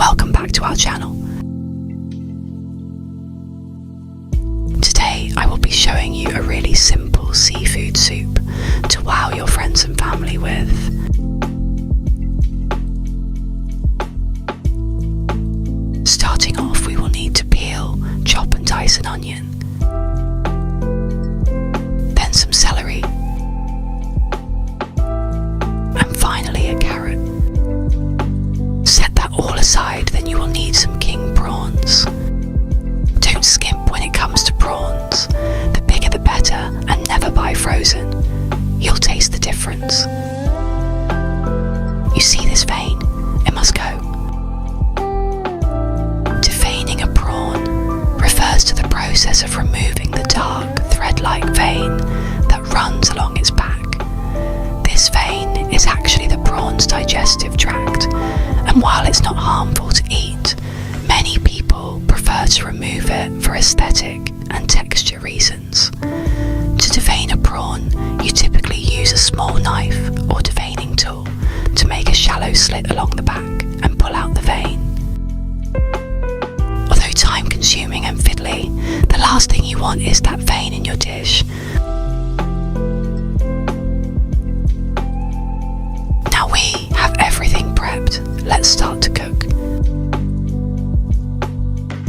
welcome back to our channel. Today I will be showing you a really simple seafood soup to wow your friends and family with. Starting off, we will need to peel, chop and dice an onion, then some celery, and finally a carrot. Set that all aside, then you will need some king prawns. Don't skimp when it comes to prawns. The bigger the better, and never buy frozen. You'll taste the difference. You see this vein? It must go. Deveining a prawn refers to the process of removing the dark, thread-like vein that runs along its back. This vein is actually the prawn's digestive tract, and while it's not harmful to eat, many people prefer to remove it for aesthetic and texture reasons. To devein a prawn, you typically use a small knife or deveining tool to make a shallow slit along the back and pull out the vein. Although time-consuming and fiddly, the last thing you want is that vein in your dish. Now we have everything prepped. Let's start to cook.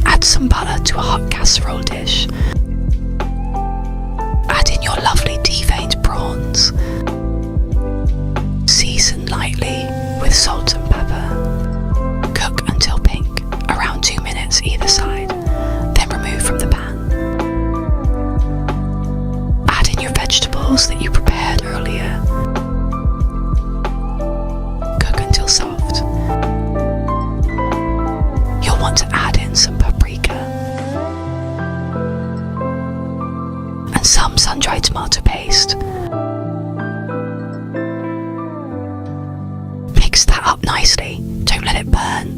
Add some butter to a hot casserole dish. Add in your lovely deveined prawns. Season lightly with salt and pepper. Cook until pink, around 2 minutes either side, then remove from the pan. Add in your vegetables that you prepared earlier. Cook until soft. You'll want to add in some paprika and some sun-dried tomato paste. Mix that up nicely, don't let it burn.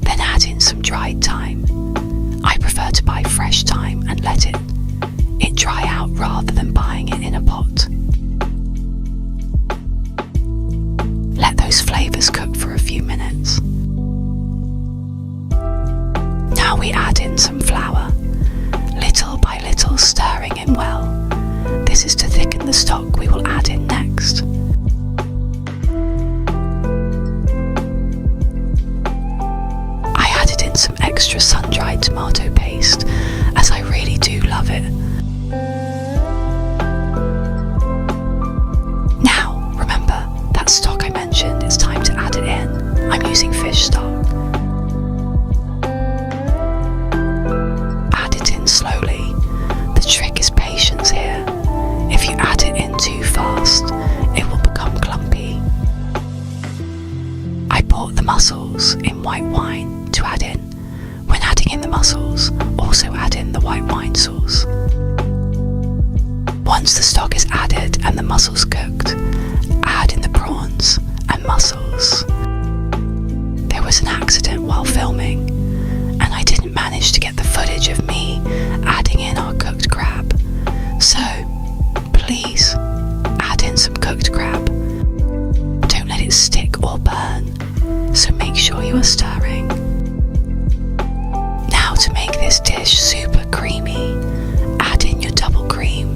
Then add in some dried thyme. I prefer to buy fresh thyme and let it dry out rather than buying it in a pot. Let those flavours cook for a few minutes. Now we add in some flour, little by little stirring in well. This is to thicken the stock we will add in next. I added in some extra sun-dried tomato paste, as I really do love it. Now, remember that stock I mentioned, it's time to add it in. I'm using fish stock. Add it in slowly. The trick is patience here. If you add it in too fast, it will become clumpy. I bought the mussels in white wine to add in. When adding in the mussels, also add in the white wine sauce. Once the stock is added and the mussels cooked, add in the prawns and mussels. There was an accident while filming, and I didn't manage to get the footage of me adding in our cooked crab. So, please, add in some cooked crab. Don't let it stick or burn, so make sure you are stirring. Now to make this dish super creamy, add in your double cream.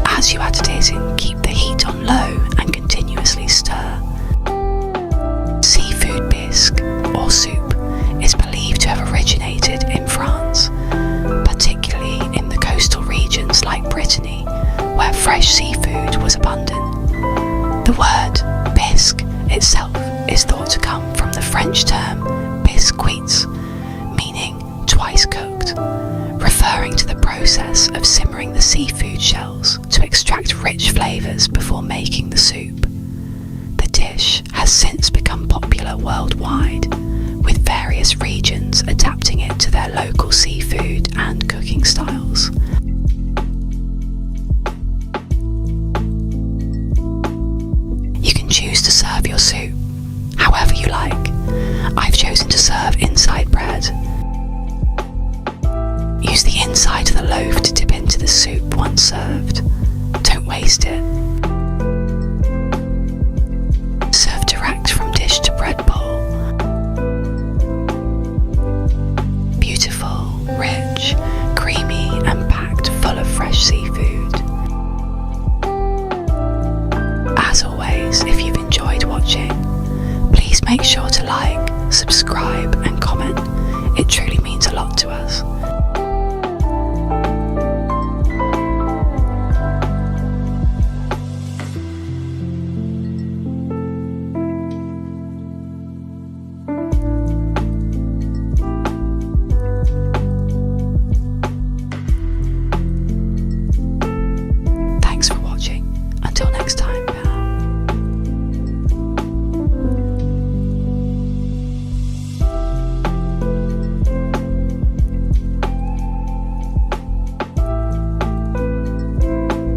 As you add it in, keep the heat on low and continuously stir. Seafood bisque, or soup, is believed to have originated in France, particularly in the coastal regions like Brittany, where fresh seafood was abundant. The word bisque itself is thought to come from the French term biscuits, meaning twice cooked, referring to the process of simmering the seafood shells to extract rich flavours before making the soup. The dish has since become popular worldwide, with various regions adapting it to their local seafood and cooking styles. You can choose to serve your soup however you like. I've chosen to serve inside bread. Use the inside of the loaf to dip into the soup once served. Don't waste it. Serve enjoyed watching. Please make sure to like, subscribe